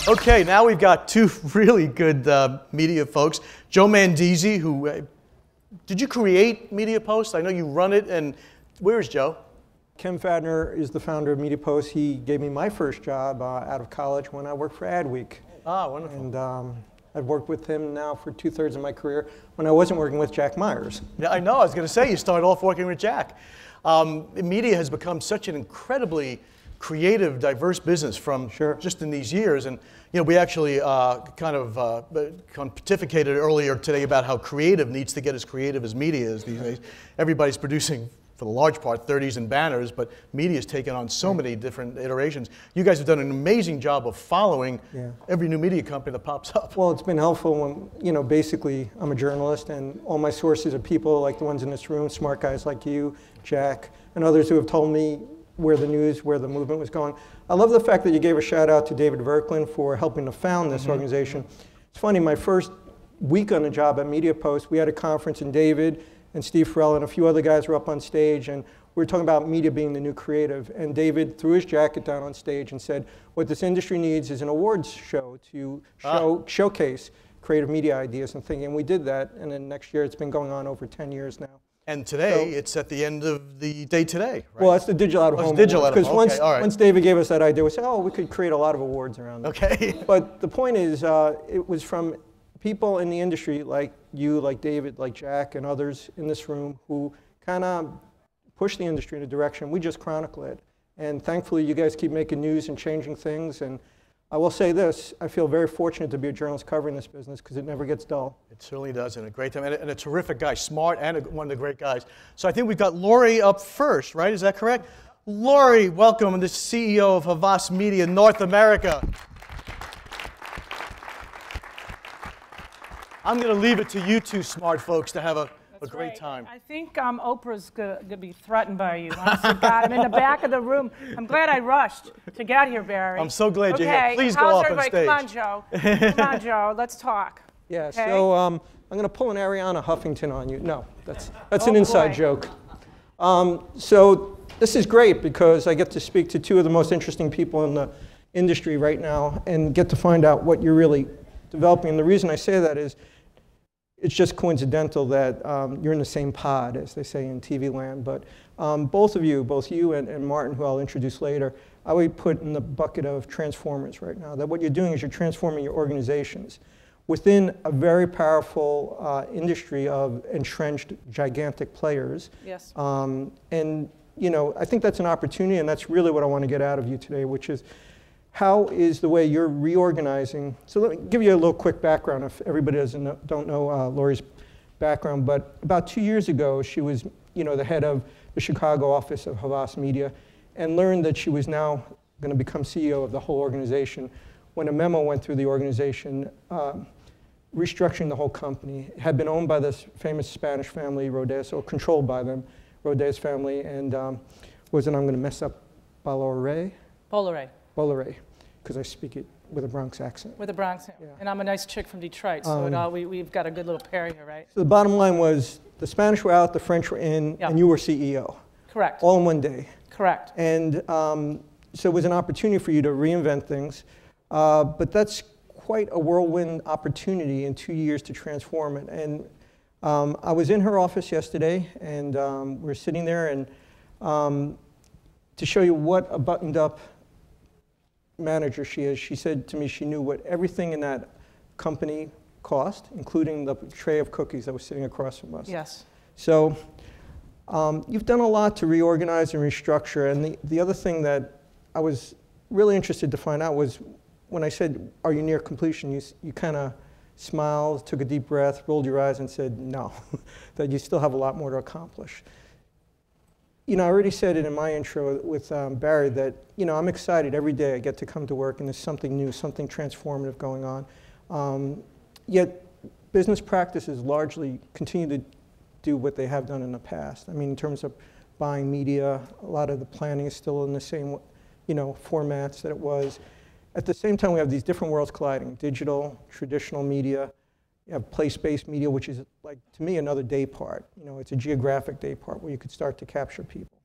Okay, now we've got two really good media folks. Joe Mandese, who, did you create MediaPost? I know you run it, and where is Joe? Ken Fadner is the founder of MediaPost. He gave me my first job out of college when I worked for Adweek. Ah, wonderful. And I've worked with him now for 2/3 of my career when I wasn't working with Jack Myers. Yeah, I know. I was going to say, you started off working with Jack. Media has become such an incredibly creative, diverse business from just in these years. And you know, we actually kind of pontificated earlier today about how creative needs to get as creative as media is these days. Everybody's producing, for the large part, 30s and banners, but media's taken on so many different iterations. You guys have done an amazing job of following every new media company that pops up. Well, it's been helpful when, you know, basically I'm a journalist and all my sources are people like the ones in this room, smart guys like you, Jack, and others who have told me where the news, where the movement was going. I love the fact that you gave a shout out to David Verklin for helping to found this organization. It's funny, my first week on the job at MediaPost, we had a conference and David and Steve Farrell and a few other guys were up on stage and we were talking about media being the new creative. And David threw his jacket down on stage and said, what this industry needs is an awards show to showcase creative media ideas and thinking. And we did that, and then next year it's been going on over 10 years now. And today, it's at the end of the day today, right? Well, that's the Digital Out of Home. Because once David gave us that idea, we said, oh, we could create a lot of awards around it. Okay. But the point is, it was from people in the industry like you, like David, like Jack, and others in this room who kind of pushed the industry in a direction. We just chronicle it. And thankfully, you guys keep making news and changing things. And I will say this, I feel very fortunate to be a journalist covering this business because it never gets dull. It certainly does, and a great time, and a terrific guy, smart, and one of the great guys. So I think we've got Lori up first, right? Is that correct? Lori, welcome, the CEO of Havas Media North America. I'm going to leave it to you two smart folks to have a great time. I think Oprah's going to be threatened by you. Honestly, God, I'm in the back of the room. I'm glad I rushed to get here, Barry. I'm so glad you're here. Please go up on stage. Come on, Joe. Come on, Joe. Let's talk. Yeah, okay? So I'm going to pull an Ariana Huffington on you. No, that's an inside joke. So this is great because I get to speak to two of the most interesting people in the industry right now and get to find out what you're really developing. And the reason I say that is it's just coincidental that you're in the same pod, as they say in TV land. But both of you, both you and Martin, who I'll introduce later, I would put in the bucket of transformers right now. That what you're doing is you're transforming your organizations within a very powerful industry of entrenched, gigantic players. Yes. And you know, I think that's an opportunity, and that's really what I want to get out of you today, which is how is the way you're reorganizing? So let me give you a little quick background if everybody don't know Lori's background. But about 2 years ago, she was the head of the Chicago office of Havas Media and learned that she was now going to become CEO of the whole organization when a memo went through the organization restructuring the whole company. It had been owned by this famous Spanish family, Rodez, or controlled by them, Rodez family, and I'm going to mess up, Bolloré? Bolloré, because I speak it with a Bronx accent. With a Bronx accent. Yeah. And I'm a nice chick from Detroit, so we've got a good little pair here, right? So the bottom line was the Spanish were out, the French were in, and you were CEO. Correct. All in one day. Correct. And so it was an opportunity for you to reinvent things, but that's quite a whirlwind opportunity in 2 years to transform it. And I was in her office yesterday, and we were sitting there, and to show you what a buttoned up manager she is, she said to me she knew what everything in that company cost, including the tray of cookies that was sitting across from us. Yes. So you've done a lot to reorganize and restructure, and the other thing that I was really interested to find out was when I said, are you near completion, you kind of smiled, took a deep breath, rolled your eyes and said no, that you still have a lot more to accomplish. I already said it in my intro with Barry that, I'm excited every day I get to come to work and there's something new, something transformative going on. Yet business practices largely continue to do what they have done in the past. I mean, in terms of buying media, a lot of the planning is still in the same, formats that it was. At the same time, we have these different worlds colliding, digital, traditional media. You have place-based media, which is, like, to me, another day part. It's a geographic day part where you could start to capture people.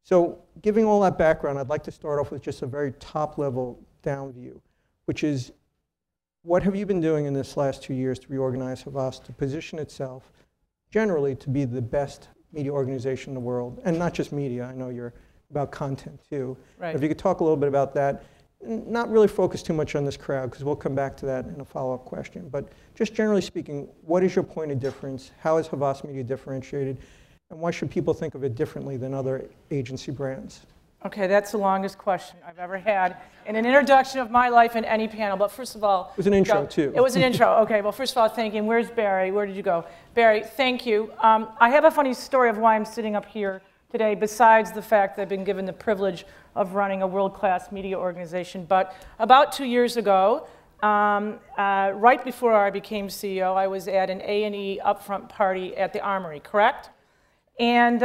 So giving all that background, I'd like to start off with just a very top-level down view. which is, what have you been doing in this last 2 years to reorganize Havas to position itself generally to be the best media organization in the world? And not just media, I know you're about content too. Right. If you could talk a little bit about that, not really focus too much on this crowd, because we'll come back to that in a follow-up question, but just generally speaking, what is your point of difference? How is Havas Media differentiated? And why should people think of it differently than other agency brands? Okay, that's the longest question I've ever had in an introduction of my life in any panel. But first of all, it was an intro too. It was an intro. Okay, well, first of all, thank you. And where's Barry? Where did you go? Barry, thank you. I have a funny story of why I'm sitting up here today, besides the fact that I've been given the privilege of running a world-class media organization. But about 2 years ago, right before I became CEO, I was at an A&E upfront party at the Armory, correct? And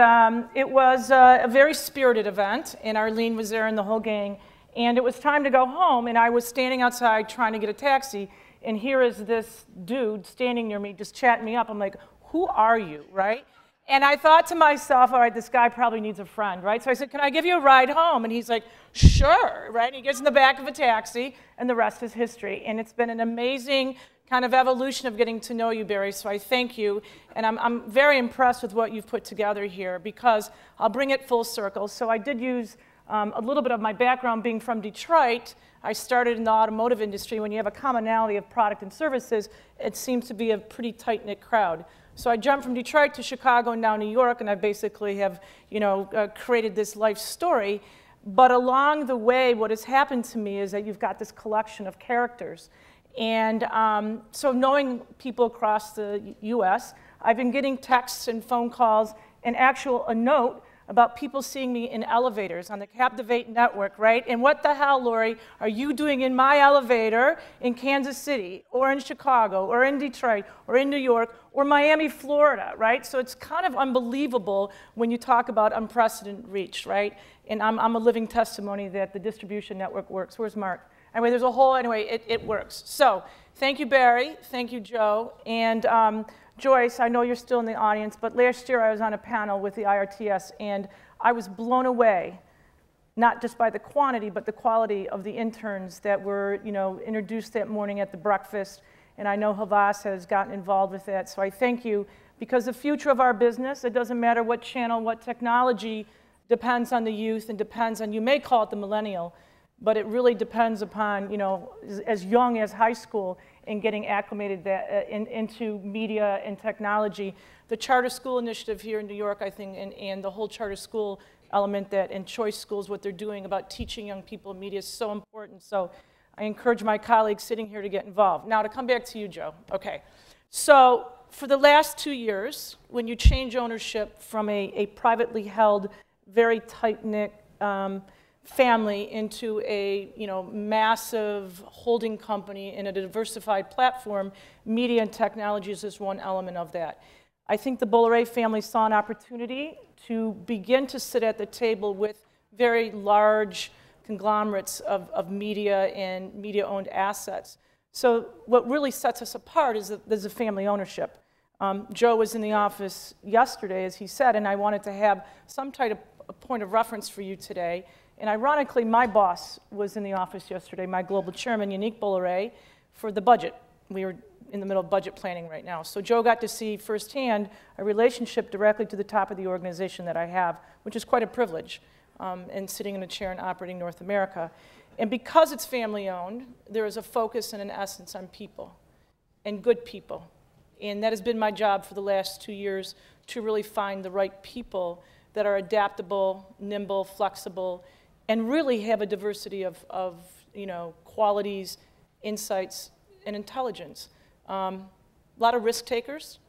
it was a very spirited event, and Arlene was there and the whole gang, and it was time to go home, and I was standing outside trying to get a taxi, and here is this dude standing near me just chatting me up. I'm like, who are you, right? And I thought to myself, all right, this guy probably needs a friend, right? So I said, can I give you a ride home? And he's like, sure, right? And he gets in the back of a taxi, and the rest is history. And it's been an amazing kind of evolution of getting to know you, Barry, so I thank you. And I'm very impressed with what you've put together here, because I'll bring it full circle. So I did use a little bit of my background being from Detroit. I started in the automotive industry. When you have a commonality of product and services, it seems to be a pretty tight-knit crowd. So I jumped from Detroit to Chicago and now New York, and I basically have, created this life story. But along the way, what has happened to me is that you've got this collection of characters. And so knowing people across the US, I've been getting texts and phone calls and a note about people seeing me in elevators on the Captivate network, right? And what the hell, Lori, are you doing in my elevator in Kansas City or in Chicago or in Detroit or in New York or Miami, Florida, right? So it's kind of unbelievable when you talk about unprecedented reach, right? And I'm a living testimony that the distribution network works. Where's Mark? Anyway, there's a whole, it works. So thank you, Barry. Thank you, Joe. And Joyce, I know you're still in the audience, but last year I was on a panel with the IRTS, and I was blown away, not just by the quantity, but the quality of the interns that were, introduced that morning at the breakfast. And I know Havas has gotten involved with that. So I thank you, because the future of our business, it doesn't matter what channel, what technology, depends on the youth and depends on, you may call it the millennial, but it really depends upon, as young as high school and getting acclimated into media and technology. The charter school initiative here in New York, I think, and the whole charter school element that in choice schools, what they're doing about teaching young people media is so important. So I encourage my colleagues sitting here to get involved. Now to come back to you, Joe. Okay, so for the last 2 years, when you change ownership from a privately held, very tight-knit family into a massive holding company in a diversified platform, media and technology is just one element of that. I think the Bolloré family saw an opportunity to begin to sit at the table with very large conglomerates of media and media-owned assets. So what really sets us apart is that there's a family ownership. Joe was in the office yesterday, as he said, and I wanted to have some type of a point of reference for you today. And ironically, my boss was in the office yesterday, my global chairman, Yannick Bolloré, for the budget. We were in the middle of budget planning right now. So Joe got to see firsthand a relationship directly to the top of the organization that I have, which is quite a privilege, and sitting in a chair and operating North America. And because it's family-owned, there is a focus and an essence on people, and good people. And that has been my job for the last 2 years, to really find the right people that are adaptable, nimble, flexible, and really have a diversity of qualities, insights, and intelligence. A lot of risk takers,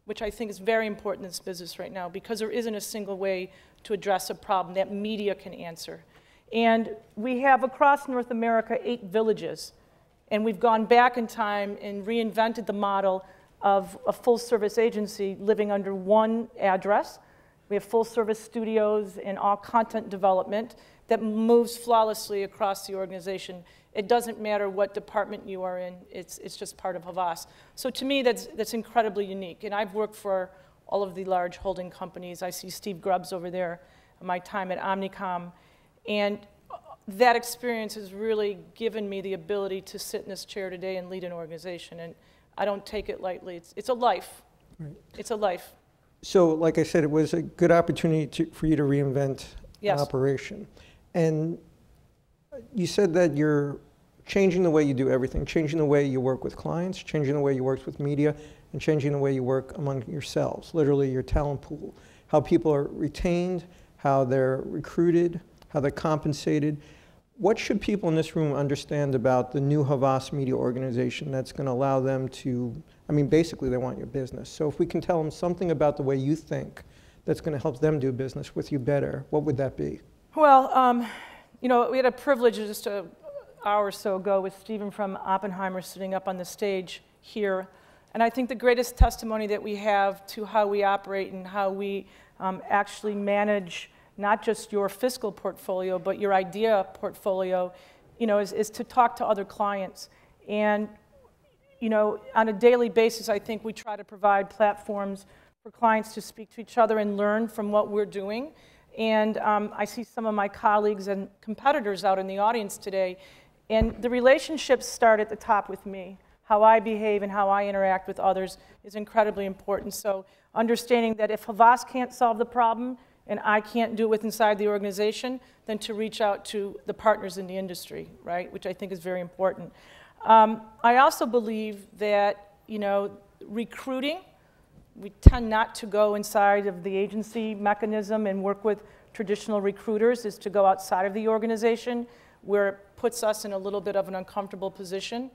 which I think is very important in this business right now, because there isn't a single way to address a problem that media can answer. And we have across North America 8 villages, and we've gone back in time and reinvented the model of a full-service agency living under one address. We have full-service studios and all content development that moves flawlessly across the organization. It doesn't matter what department you are in, it's just part of Havas. So to me, that's incredibly unique. And I've worked for all of the large holding companies. I see Steve Grubbs over there, my time at Omnicom. And that experience has really given me the ability to sit in this chair today and lead an organization, and I don't take it lightly. It's a life. Right. It's a life. So, like I said, it was a good opportunity for you to reinvent yes. an operation. And you said that you're changing the way you do everything, changing the way you work with clients, changing the way you work with media, and changing the way you work among yourselves, literally your talent pool, how people are retained, how they're recruited, how they're compensated. What should people in this room understand about the new Havas Media organization that's going to allow them to, I mean, basically they want your business. So if we can tell them something about the way you think that's going to help them do business with you better, what would that be? Well, you know, we had a privilege just an hour or so ago with Stephen from Oppenheimer sitting up on the stage here. And I think the greatest testimony that we have to how we operate and how we actually manage not just your fiscal portfolio, but your idea portfolio, you know, is to talk to other clients. And, you know, on a daily basis, I think we try to provide platforms for clients to speak to each other and learn from what we're doing. And I see some of my colleagues and competitors out in the audience today, and the relationships start at the top with me. How I behave and how I interact with others is incredibly important. So understanding that if Havas can't solve the problem, and I can't do it with inside the organization, then to reach out to the partners in the industry, right, which I think is very important. I also believe that, you know, recruiting, we tend not to go inside of the agency mechanism and work with traditional recruiters, is to go outside of the organization where it puts us in a little bit of an uncomfortable position.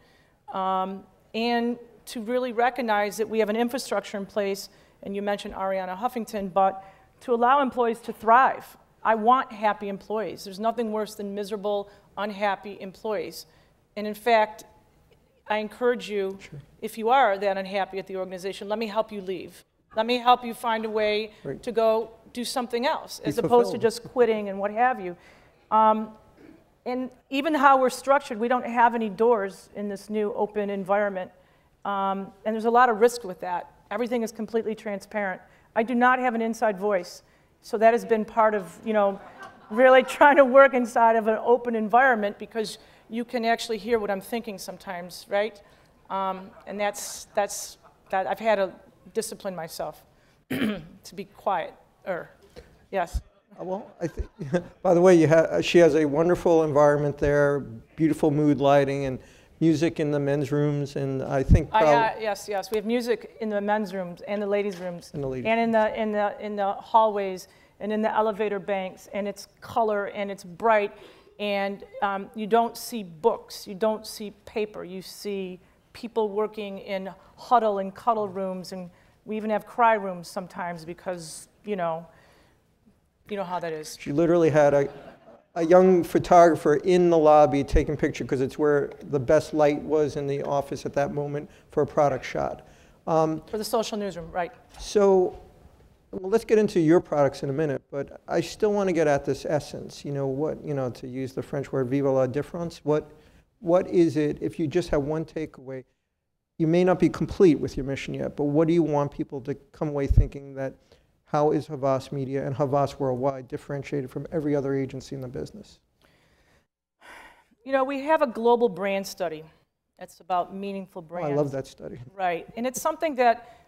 And to really recognize that we have an infrastructure in place, and you mentioned Ariana Huffington, but to allow employees to thrive. I want happy employees. There's nothing worse than miserable, unhappy employees. And in fact, I encourage you, sure, if you are that unhappy at the organization, let me help you leave. Let me help you find a way right. to go do something else, as opposed to just quitting and what have you. And even how we're structured, we don't have any doors in this new open environment. And there's a lot of risk with that. Everything is completely transparent. I do not have an inside voice. So that has been part of, you know, really trying to work inside of an open environment, because you can actually hear what I'm thinking sometimes, right? And that's that I've had to discipline myself to be quiet-er. Yes. Well, I think, by the way, she has a wonderful environment there, beautiful mood lighting, and music in the men's rooms, and I think yes, we have music in the men's rooms and the ladies' rooms, and in the hallways and in the elevator banks, and it's color and it's bright, and you don't see books, you don't see paper, you see people working in huddle and cuddle rooms, and we even have cry rooms sometimes because you know how that is. She literally had a young photographer in the lobby taking pictures because it's where the best light was in the office at that moment for a product shot. For the social newsroom, right. So well, let's get into your products in a minute, but I still want to get at this essence. You know, what, you know, to use the French word, vive la différence, what is it, if you just have one takeaway, you may not be complete with your mission yet, but what do you want people to come away thinking that, how is Havas Media and Havas Worldwide differentiated from every other agency in the business? You know, we have a global brand study that's about meaningful brands. Oh, I love that study. Right, and it's something that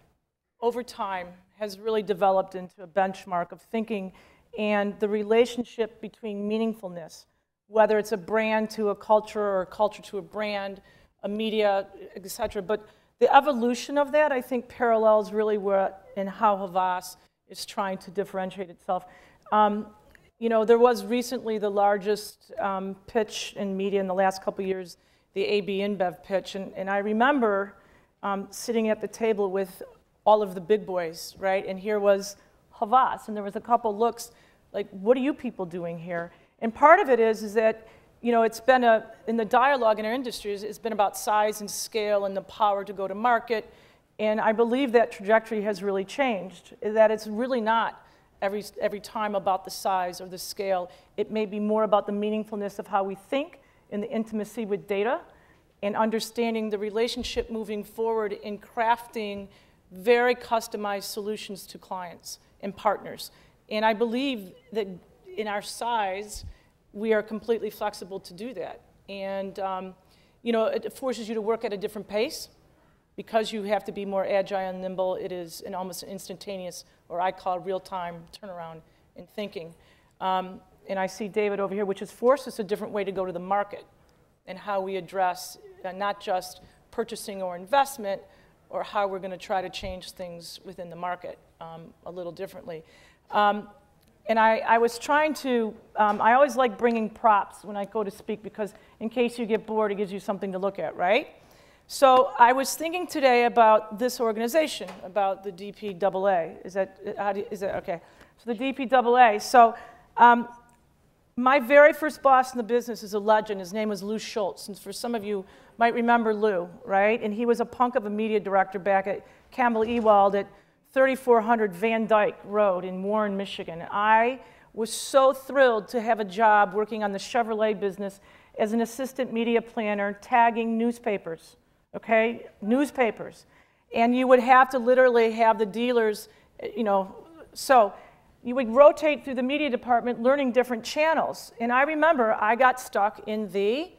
over time has really developed into a benchmark of thinking and the relationship between meaningfulness, whether it's a brand to a culture or a culture to a brand, a media, etc. But the evolution of that, I think, parallels really where and how Havas is trying to differentiate itself. You know, there was recently the largest pitch in media in the last couple of years, the AB InBev pitch, and I remember sitting at the table with all of the big boys, right? And here was Havas, and there was a couple looks like, what are you people doing here? And part of it is that, you know, it's been in the dialogue in our industry, it's been about size and scale and the power to go to market. And I believe that trajectory has really changed, that it's really not every time about the size or the scale. It may be more about the meaningfulness of how we think and the intimacy with data and understanding the relationship moving forward in crafting very customized solutions to clients and partners. And I believe that in our size we are completely flexible to do that. And you know, it forces you to work at a different pace. Because you have to be more agile and nimble, it is an almost instantaneous, or I call real-time turnaround in thinking. And I see David over here, which has forced us a different way to go to the market and how we address not just purchasing or investment, or how we're going to try to change things within the market a little differently. And I was trying to, I always like bringing props when I go to speak, because in case you get bored, it gives you something to look at, right? So I was thinking today about this organization, about the DPAA. Is that okay? So the DPAA. So my very first boss in the business is a legend. His name was Lou Schultz. And for some of you might remember Lou, right? And he was a punk of a media director back at Campbell Ewald at 3400 Van Dyke Road in Warren, Michigan. I was so thrilled to have a job working on the Chevrolet business as an assistant media planner, tagging newspapers. Okay, newspapers. And you would have to literally have the dealers, you know, so you would rotate through the media department learning different channels. And I remember I got stuck in the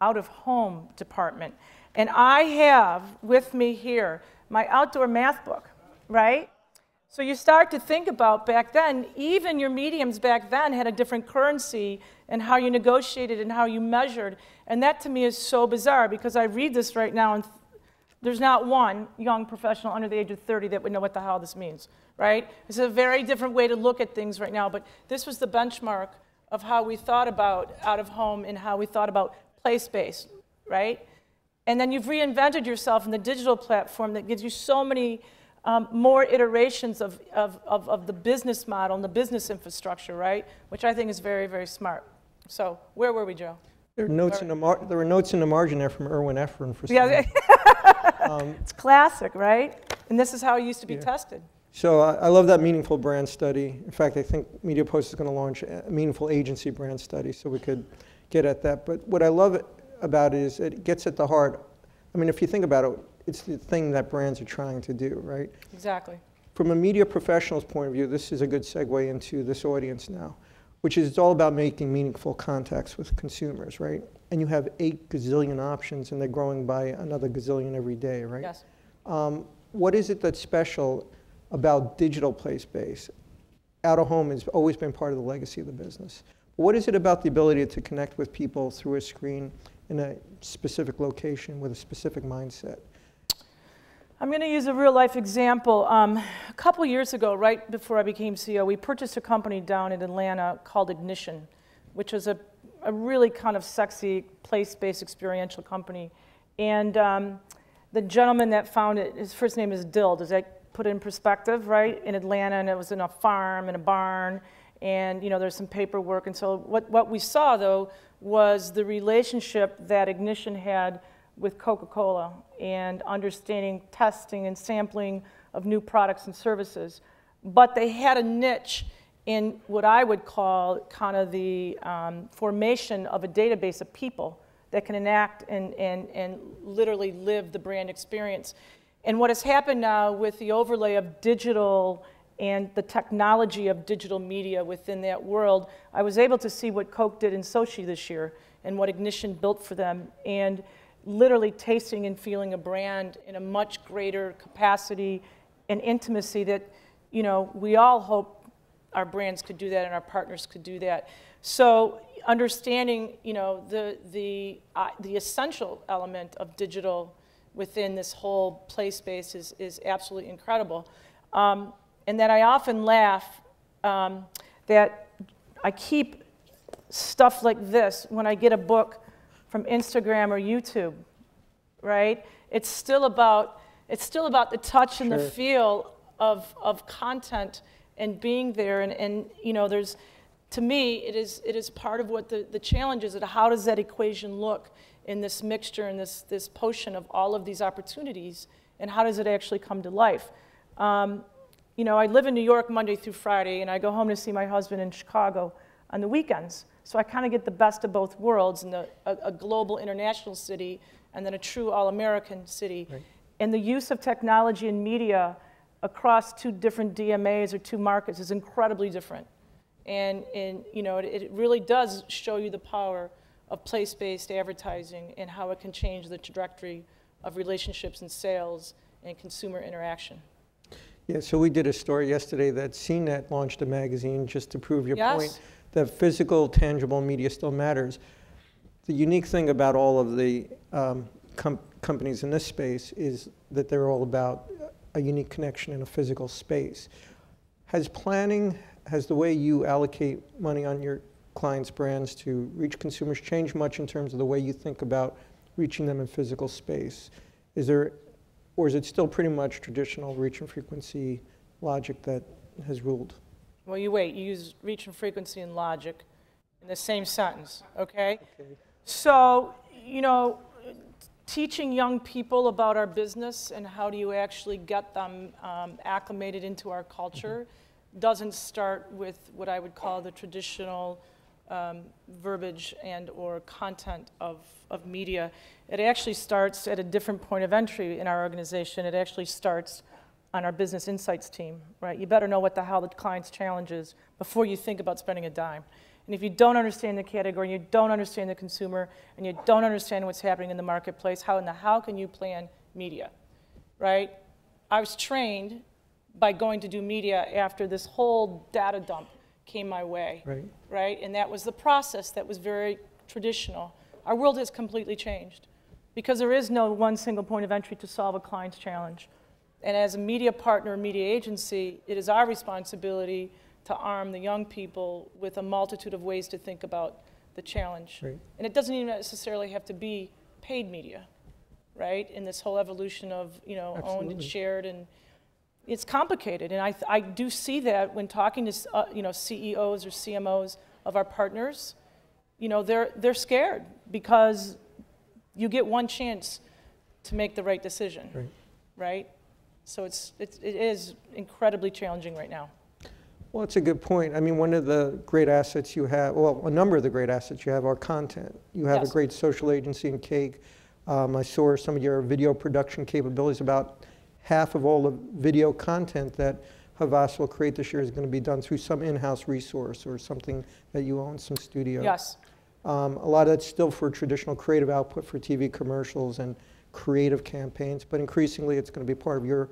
out-of-home department. And I have with me here my outdoor math book, right? So you start to think about back then, even your mediums back then had a different currency and how you negotiated and how you measured. And that to me is so bizarre, because I read this right now and there's not one young professional under the age of 30 that would know what the hell this means, right? It's a very different way to look at things right now, but this was the benchmark of how we thought about out-of-home and how we thought about place-based, right? And then you've reinvented yourself in the digital platform that gives you so many more iterations of the business model and the business infrastructure, right? Which I think is very, very smart. So where were we, Joe? There were notes in the margin there from Erwin Efron for some It's classic, right? And this is how it used to be tested. So I love that meaningful brand study. In fact, I think MediaPost is going to launch a meaningful agency brand study, so we could get at that. But what I love about it is it gets at the heart. I mean, if you think about it, it's the thing that brands are trying to do, right? Exactly. From a media professional's point of view, this is a good segue into this audience now, which is it's all about making meaningful contacts with consumers, right? And you have 8 gazillion options, and they're growing by another gazillion every day, right? Yes. What is it that's special about digital place-based? Out-of-home has always been part of the legacy of the business. What is it about the ability to connect with people through a screen in a specific location with a specific mindset? I'm going to use a real-life example. A couple years ago, right before I became CEO, we purchased a company down in Atlanta called Ignition, which was a really kind of sexy, place-based experiential company. And the gentleman that founded it, his first name is Dill. Does that put it in perspective, right? In Atlanta, and it was in a farm, in a barn, and you know, there's some paperwork. And so what we saw, though, was the relationship that Ignition had with Coca-Cola and understanding testing and sampling of new products and services. But they had a niche in what I would call kind of the formation of a database of people that can enact and literally live the brand experience. And what has happened now with the overlay of digital and the technology of digital media within that world, I was able to see what Coke did in Sochi this year and what Ignition built for them, and literally tasting and feeling a brand in a much greater capacity and intimacy that, you know, we all hope our brands could do that and our partners could do that. So understanding, you know, the essential element of digital within this whole play space is absolutely incredible. And that I often laugh that I keep stuff like this when I get a book from Instagram or YouTube, right? It's still about the touch and the feel of content and being there. And you know, there's, to me, it is part of what the challenge is. How does that equation look in this mixture and this potion of all of these opportunities, and how does it actually come to life? You know, I live in New York Monday through Friday, and I go home to see my husband in Chicago on the weekends. So I kind of get the best of both worlds, in a global international city and then a true all-American city. Right. And the use of technology and media across 2 different DMAs or 2 markets is incredibly different. And you know, it really does show you the power of place-based advertising and how it can change the trajectory of relationships and sales and consumer interaction. Yeah, so we did a story yesterday that CNET launched a magazine just to prove your Yes. point that physical, tangible media still matters. The unique thing about all of the companies in this space is that they're all about a unique connection in a physical space. Has the way you allocate money on your clients' brands to reach consumers changed much in terms of the way you think about reaching them in physical space? Or is it still pretty much traditional reach and frequency logic that has ruled? Well, you use reach and frequency and logic in the same sentence, okay? So, you know, teaching young people about our business and how do you actually get them acclimated into our culture doesn't start with what I would call the traditional verbiage and or content of media. It actually starts at a different point of entry in our organization. It actually starts on our business insights team, right? You better know what the hell the client's challenge is before you think about spending a dime. And if you don't understand the category, you don't understand the consumer, and you don't understand what's happening in the marketplace, how can you plan media, right? I was trained by going to do media after this whole data dump came my way, right? And that was the process that was very traditional. Our world has completely changed because there is no one single point of entry to solve a client's challenge. And as a media partner, media agency, it is our responsibility to arm the young people with a multitude of ways to think about the challenge. And it doesn't even necessarily have to be paid media, right? In this whole evolution of, you know, owned and shared, and it's complicated. And I do see that when talking to you know, CEOs or CMOs of our partners, you know, they're scared because you get one chance to make the right decision, right? So it is incredibly challenging right now. Well, it's a good point. I mean, one of the great assets you have, well, a number of the great assets you have are content. You have a great social agency in Cake. I saw some of your video production capabilities. About half of all the video content that Havas will create this year is going to be done through some in-house resource or something that you own, some studio. Yes. A lot of that's still for traditional creative output for TV commercials and creative campaigns, but increasingly it's going to be part of your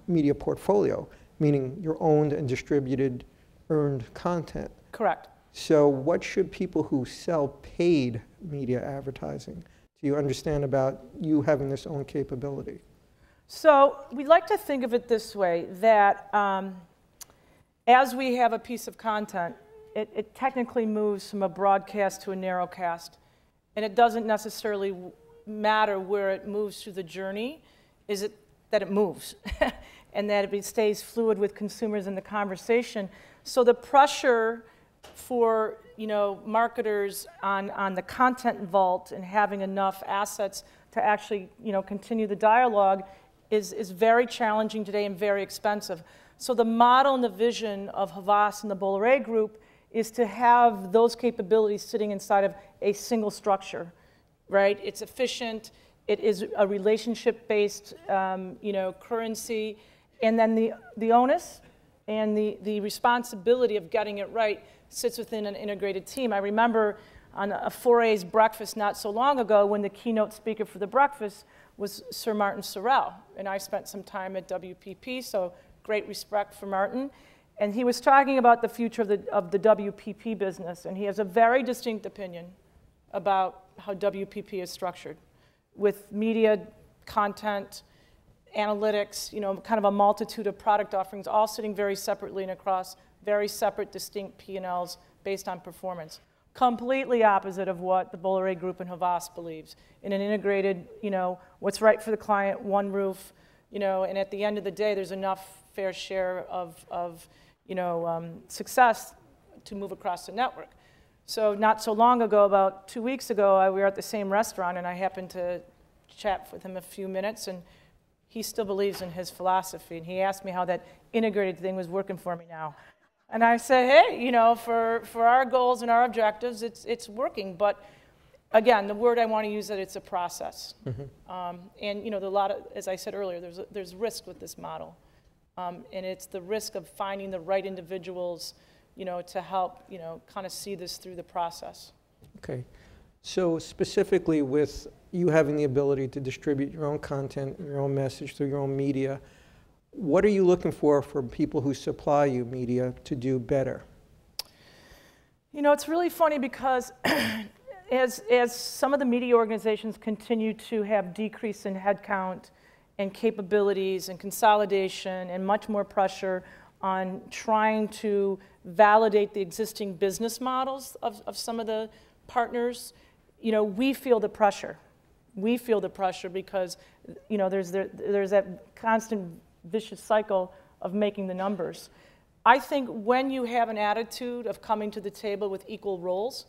media portfolio, meaning your owned and distributed earned content. Correct. So what should people who sell paid media advertising, do you understand about you having this own capability? So we like to think of it this way, that as we have a piece of content, it technically moves from a broadcast to a narrowcast, and it doesn't necessarily matter where it moves through the journey, is it that it moves and that it stays fluid with consumers in the conversation. So the pressure for, you know, marketers on the content vault and having enough assets to actually, you know, continue the dialogue is very challenging today and very expensive. So the model and the vision of Havas and the Bolloré Group is to have those capabilities sitting inside of a single structure, right? It's efficient. It is a relationship-based, you know, currency, and then the onus and the responsibility of getting it right sits within an integrated team. I remember on a Frey's breakfast not so long ago when the keynote speaker for the breakfast was Sir Martin Sorrell, and I spent some time at WPP, so great respect for Martin. And he was talking about the future of the WPP business, and he has a very distinct opinion about how WPP is structured, with media, content, analytics, you know, kind of a multitude of product offerings, all sitting very separately and across very separate, distinct P&Ls based on performance. Completely opposite of what the Bolloré Group and Havas believes in an integrated, you know, what's right for the client, one roof, you know, and at the end of the day, there's enough fair share of you know, success to move across the network. So not so long ago, about 2 weeks ago, we were at the same restaurant, and I happened to chat with him a few minutes, and he still believes in his philosophy, and he asked me how that integrated thing was working for me now. And I said, hey, you know, for our goals and our objectives, it's working, but again, the word I want to use that it's a process. And you know, a lot of, as I said earlier, there's risk with this model. And it's the risk of finding the right individuals to help, kind of see this through the process. Okay. So specifically with you having the ability to distribute your own content, your own message through your own media, what are you looking for people who supply you media to do better? It's really funny because as some of the media organizations continue to have decrease in headcount and capabilities and consolidation and much more pressure on trying to validate the existing business models of some of the partners, we feel the pressure. We feel the pressure because, there's that constant vicious cycle of making the numbers. I think when you have an attitude of coming to the table with equal roles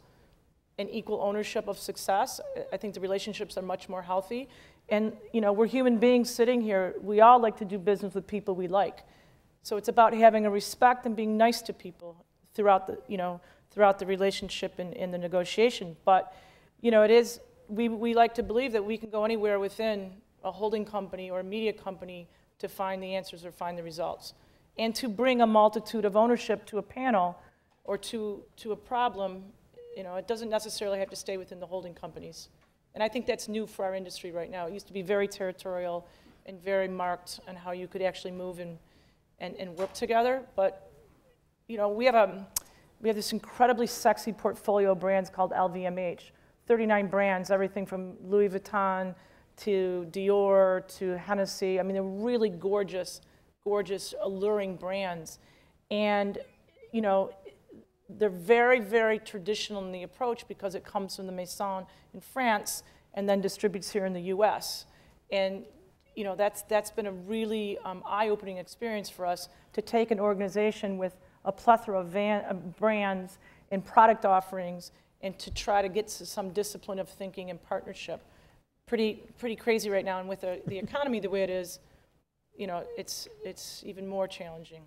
and equal ownership of success, I think the relationships are much more healthy. And, we're human beings sitting here. We all like to do business with people we like. So it's about having a respect and being nice to people throughout the relationship and the negotiation. But, it is, we like to believe that we can go anywhere within a holding company or a media company to find the answers or find the results. And to bring a multitude of ownership to a panel or to a problem, it doesn't necessarily have to stay within the holding companies. And I think that's new for our industry right now. It used to be very territorial and very marked on how you could actually move and work together. But, we have this incredibly sexy portfolio of brands called LVMH. 39 brands, everything from Louis Vuitton to Dior to Hennessy. I mean, they're really gorgeous, alluring brands. And, they're very, very traditional in the approach because it comes from the Maison in France and then distributes here in the US. And, that's been a really eye-opening experience for us to take an organization with a plethora of brands and product offerings and to try to get to some discipline of thinking and partnership. Pretty crazy right now, and with the economy the way it is, it's even more challenging.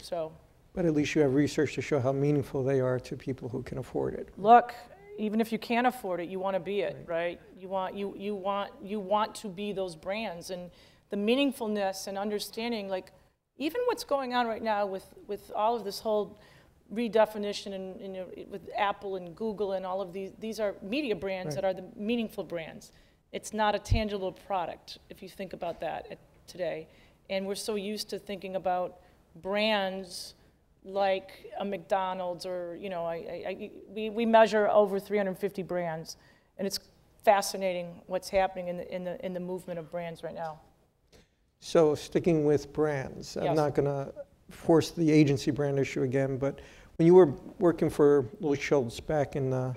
So. But at least you have research to show how meaningful they are to people who can afford it. Look, even if you can't afford it, you want to be it, right? You want to be those brands, and the meaningfulness and understanding, like even what's going on right now with all of this whole redefinition and with Apple and Google and all of these are media brands that are the meaningful brands. It's not a tangible product if you think about that today. And we're so used to thinking about brands like a McDonald's or, we measure over 350 brands, and it's fascinating what's happening in the movement of brands right now. So sticking with brands, I'm not going to force the agency brand issue again, but when you were working for Louis Schultz back in the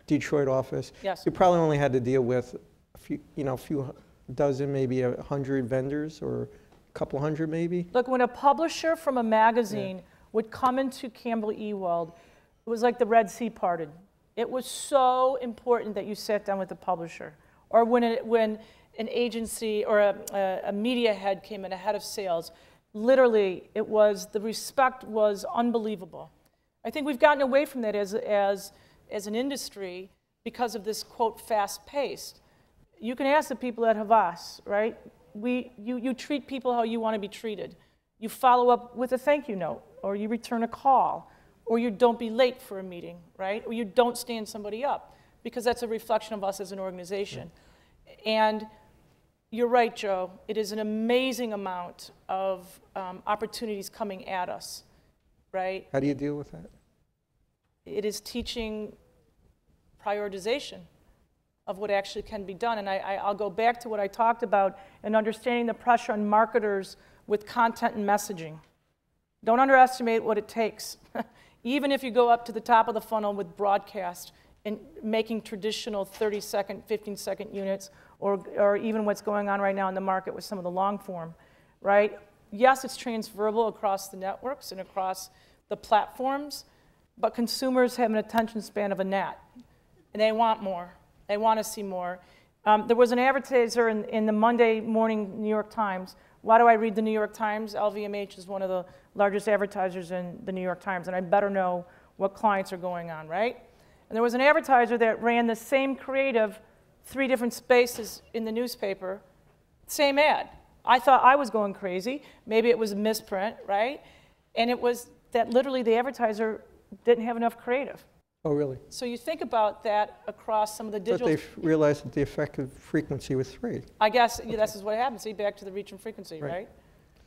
Detroit office, you probably only had to deal with a few dozen, maybe 100 vendors or a couple hundred maybe? Look, when a publisher from a magazine would come into Campbell Ewald, it was like the Red Sea parted. It was so important that you sat down with the publisher. Or when an agency or a media head came in, a head of sales, literally the respect was unbelievable. I think we've gotten away from that as an industry because of this, quote, fast-paced. You can ask the people at Havas, right? You treat people how you want to be treated. You follow up with a thank you note, or you return a call, or you don't be late for a meeting, right? Or you don't stand somebody up, because that's a reflection of us as an organization. And you're right, Joe. It is an amazing amount of opportunities coming at us, right? How do you deal with that? It is teaching prioritization of what actually can be done. And I'll go back to what I talked about in understanding the pressure on marketers with content and messaging. Don't underestimate what it takes. Even if you go up to the top of the funnel with broadcast and making traditional 30-second, 15-second units, or even what's going on right now in the market with some of the long form, right? Yes, it's transferable across the networks and across the platforms, but consumers have an attention span of a gnat, and they want more. They want to see more. There was an advertiser in the Monday morning New York Times. Why do I read the New York Times? LVMH is one of the largest advertisers in the New York Times, and I better know what clients are going on, right? And there was an advertiser that ran the same creative, 3 different spaces in the newspaper, same ad. I thought I was going crazy. Maybe it was a misprint, right? And it was that literally the advertiser didn't have enough creative. Oh, really? So you think about that across some of the But digital. they've realized that the effective frequency was 3. I guess this is what happens. See, back to the reach and frequency, right?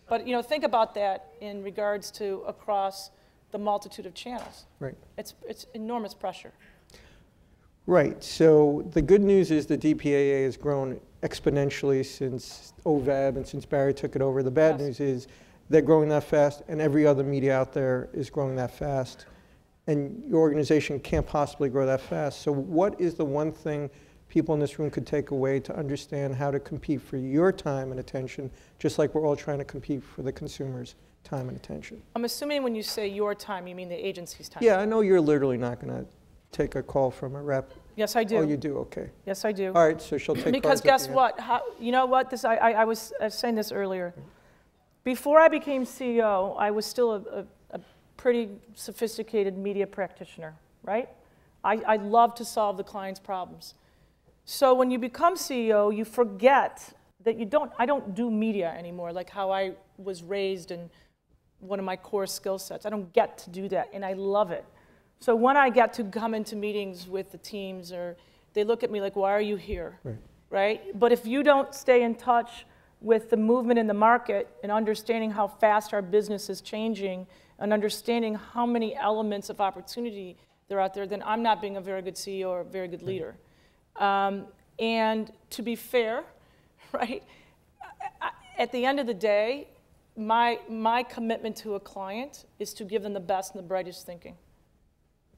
But think about that in regards to across the multitude of channels. Right. It's enormous pressure. Right. So the good news is the DPAA has grown exponentially since OVEB and since Barry took it over. The bad news is they're growing that fast, and every other media out there is growing that fast. And your organization can't possibly grow that fast. So what is the one thing people in this room could take away to understand how to compete for your time and attention, just like we're all trying to compete for the consumer's time and attention? I'm assuming when you say your time, you mean the agency's time. Yeah, I know you're literally not going to take a call from a rep. Yes, I do. Oh, you do? Okay. Yes, I do. All right, so she'll take Because calls at guess the end. what? You know what? I was saying this earlier. Before I became CEO, I was still a pretty sophisticated media practitioner, right? I love to solve the client's problems. So when you become CEO, you forget that I don't do media anymore, like how I was raised in one of my core skill sets. I don't get to do that, and I love it. So when I get to come into meetings with the teams, or they look at me like, why are you here, right? But if you don't stay in touch with the movement in the market and understanding how fast our business is changing and understanding how many elements of opportunity there are out there, then I'm not being a very good CEO or a very good leader. And to be fair, right, at the end of the day, my commitment to a client is to give them the best and the brightest thinking.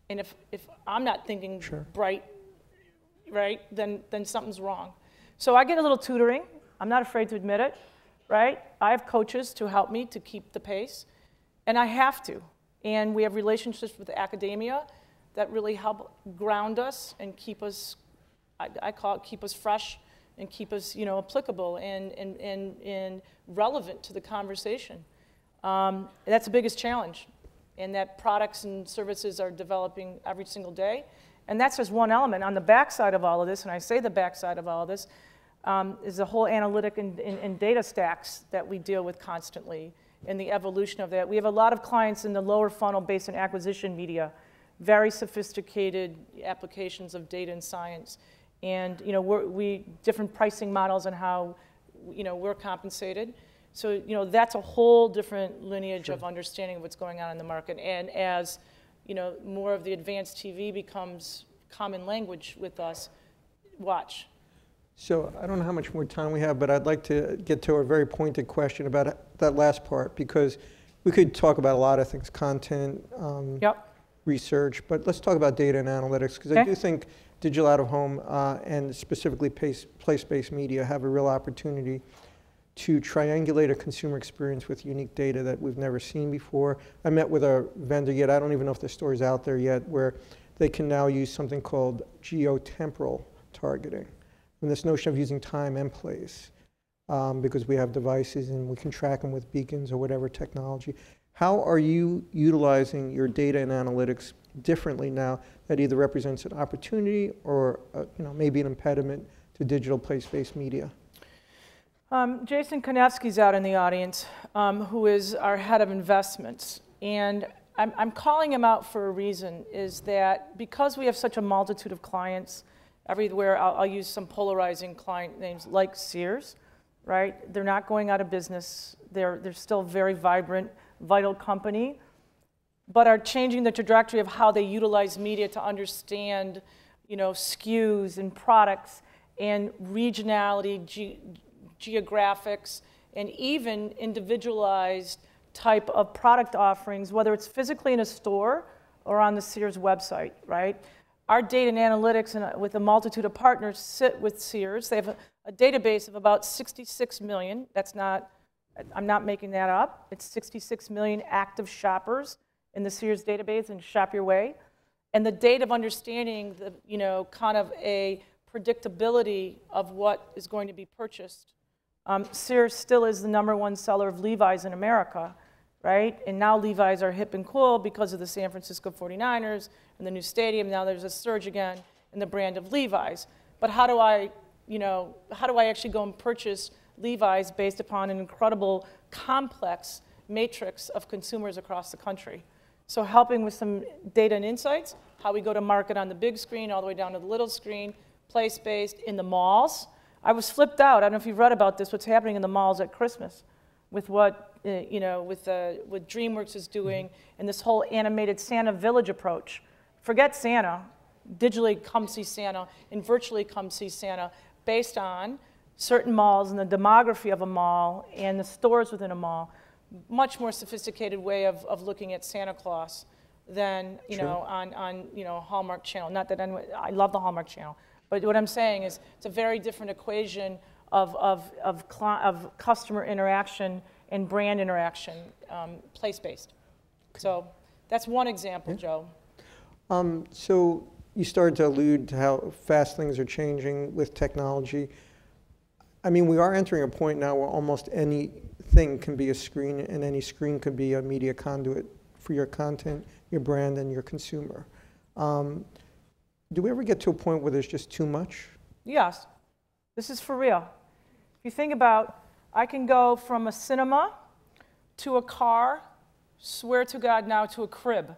And if I'm not thinking bright, right, then something's wrong. So I get a little tutoring. I'm not afraid to admit it, right? I have coaches to help me to keep the pace, and I have to. And we have relationships with academia that really help ground us and keep us, I call it keep us fresh and keep us, applicable and relevant to the conversation. That's the biggest challenge, and that products and services are developing every single day. And that's just one element. On the backside of all of this, and I say the backside of all of this, is the whole analytic and data stacks that we deal with constantly and the evolution of that. We have a lot of clients in the lower funnel based on acquisition media, very sophisticated applications of data and science. And we different pricing models and how we're compensated. So that's a whole different lineage of understanding of what's going on in the market. And as more of the advanced TV becomes common language with us, watch. So I don't know how much more time we have, but I'd like to get to a very pointed question about that last part, because we could talk about a lot of things, content, research, but let's talk about data and analytics, because I do think digital out-of-home and specifically place-based media have a real opportunity to triangulate a consumer experience with unique data that we've never seen before. I met with a vendor yet, I don't even know if the story's out there yet, where they can now use something called geotemporal targeting. And this notion of using time and place, because we have devices and we can track them with beacons or whatever technology. How are you utilizing your data and analytics differently now that either represents an opportunity or maybe an impediment to digital place-based media? Jason Konevsky's out in the audience, who is our head of investments. And I'm calling him out for a reason, is that because we have such a multitude of clients everywhere, I'll use some polarizing client names like Sears, right? They're not going out of business. They're still a very vibrant, vital company, but are changing the trajectory of how they utilize media to understand, SKUs and products and regionality, geographics, and even individualized type of product offerings, whether it's physically in a store or on the Sears website, right? Our data and analytics with a multitude of partners sit with Sears. They have a database of about 66 million. I'm not making that up. It's 66 million active shoppers in the Sears database and Shop Your Way. And the data of understanding the, kind of a predictability of what is going to be purchased. Sears still is the #1 seller of Levi's in America, right? And now Levi's are hip and cool because of the San Francisco 49ers and the new stadium. Now there's a surge again in the brand of Levi's. But how do I actually go and purchase Levi's based upon an incredible, complex matrix of consumers across the country? So helping with some data and insights, how we go to market on the big screen all the way down to the little screen, place-based in the malls. I was flipped out. I don't know if you've read about this, what's happening in the malls at Christmas with what, what DreamWorks is doing and this whole animated Santa Village approach. Forget Santa, digitally come see Santa and virtually come see Santa based on certain malls and the demography of a mall and the stores within a mall. Much more sophisticated way of looking at Santa Claus than on Hallmark Channel. Not that I love the Hallmark Channel, but what I'm saying is it's a very different equation of customer interaction and brand interaction, place-based. So that's one example, Joe. So you started to allude to how fast things are changing with technology. I mean, we are entering a point now where almost anything can be a screen, and any screen could be a media conduit for your content, your brand, and your consumer. Do we ever get to a point where there's just too much? Yes. This is for real. If you think about, I can go from a cinema to a car, swear to God now, to a crib,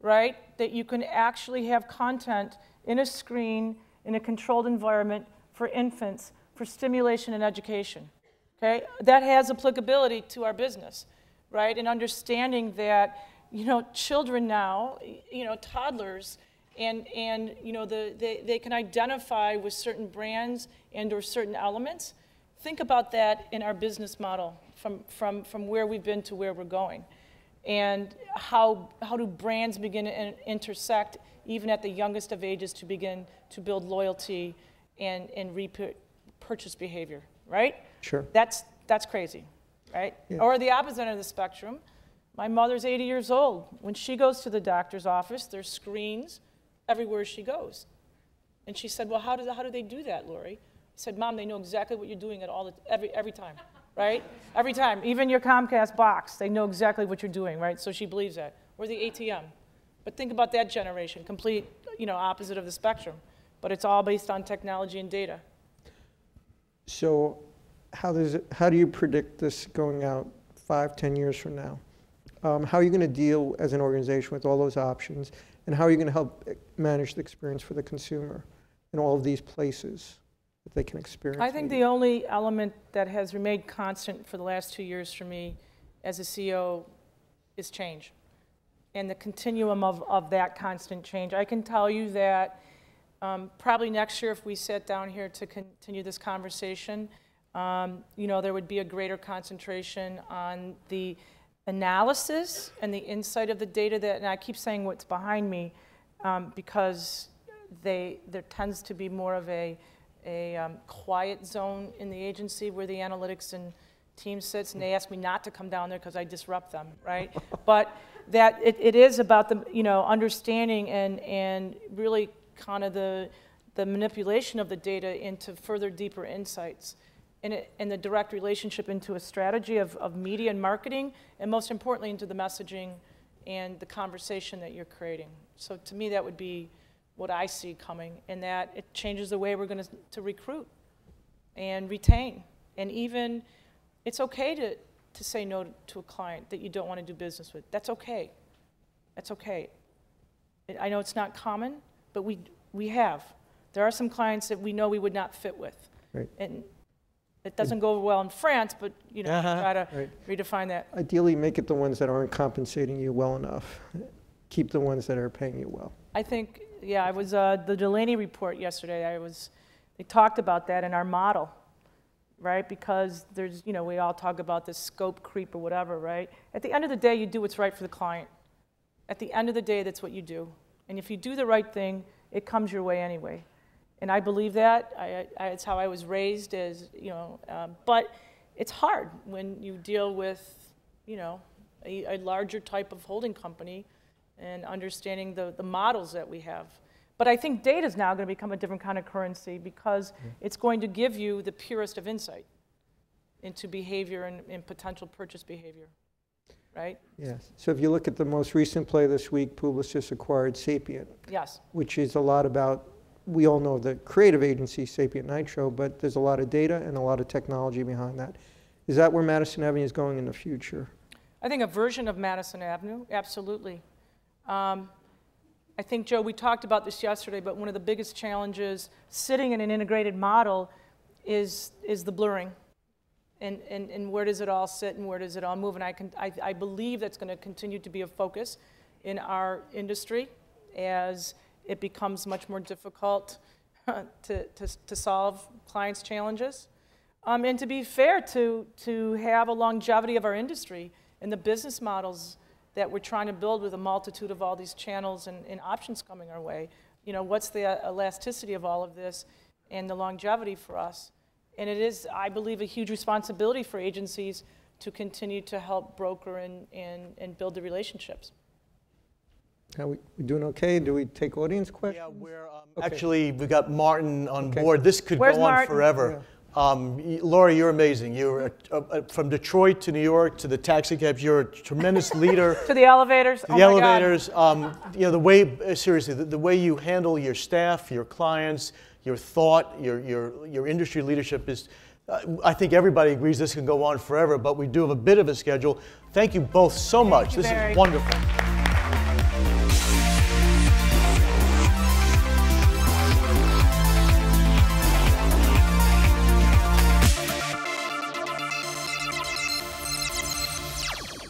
right? That you can actually have content in a screen, in a controlled environment for infants, for stimulation and education, okay? That has applicability to our business, right? And understanding that, children now, toddlers, and they can identify with certain brands and or certain elements. Think about that in our business model from where we've been to where we're going. And how do brands begin to intersect even at the youngest of ages to begin to build loyalty and purchase behavior, right? Sure. That's crazy, right? Yeah. Or the opposite end of the spectrum. My mother's 80 years old. When she goes to the doctor's office, there's screens everywhere she goes. And she said, well, how do they do that, Lori? I said, Mom, they know exactly what you're doing every time, right? Every time. Even your Comcast box, they know exactly what you're doing, right? So she believes that. Or the ATM. But think about that generation, complete, opposite of the spectrum. But it's all based on technology and data. So how do you predict this going out 5, 10 years from now? How are you going to deal as an organization with all those options? And how are you going to help manage the experience for the consumer in all of these places that they can experience? I think the only element that has remained constant for the last 2 years for me as a CEO is change. And the continuum of that constant change. I can tell you that probably next year, if we sat down here to continue this conversation, there would be a greater concentration on the analysis and the insight of the data and I keep saying what's behind me because there tends to be more of a quiet zone in the agency where the analytics and team sits, and they ask me not to come down there because I disrupt them, right? But that it is about the understanding and really kind of the manipulation of the data into further deeper insights and the direct relationship into a strategy of media and marketing, and most importantly into the messaging and the conversation that you're creating. So to me that would be what I see coming, and that it changes the way we're going to recruit and retain. And even it's okay to say no to a client that you don't want to do business with. That's okay. That's okay. I know it's not common, but we have. There are some clients that we know we would not fit with. Right. And it doesn't go well in France, but try to redefine that. Ideally, make it the ones that aren't compensating you well enough. Keep the ones that are paying you well. I think, I was the Delaney report yesterday. They talked about that in our model, right? Because there's, we all talk about this scope creep or whatever, right? At the end of the day, you do what's right for the client. At the end of the day, that's what you do. And if you do the right thing, it comes your way anyway. And I believe that. It's how I was raised as, but it's hard when you deal with, a larger type of holding company and understanding the models that we have. But I think data is now going to become a different kind of currency because it's going to give you the purest of insight into behavior and potential purchase behavior, right? Yes. So if you look at the most recent play this week, Publicis acquired Sapient. Yes. Which is a lot about, we all know the creative agency, Sapient Nitro, but there's a lot of data and a lot of technology behind that. Is that where Madison Avenue is going in the future? I think a version of Madison Avenue, absolutely. I think, Joe, we talked about this yesterday, but one of the biggest challenges sitting in an integrated model is the blurring. And where does it all sit and where does it all move? And I believe that's going to continue to be a focus in our industry as it becomes much more difficult to solve clients' challenges. And to be fair, to have a longevity of our industry and the business models that we're trying to build with a multitude of all these channels and options coming our way. You know, what's the elasticity of all of this and the longevity for us? And it is, I believe, a huge responsibility for agencies to continue to help broker and build the relationships. Are we doing okay? Do we take audience questions? Yeah, we're okay. actually, we got Martin on board. This could Where's go on Martin? forever. Yeah. Laura, you're amazing. You're from Detroit to New York to the taxi cabs. You're a tremendous leader. To the elevators. The elevators. You know, the way, seriously, the way you handle your staff, your clients, your thought, your industry leadership is, I think everybody agrees this can go on forever, but we do have a bit of a schedule. Thank you both so much. Thank you, This Barry. is wonderful.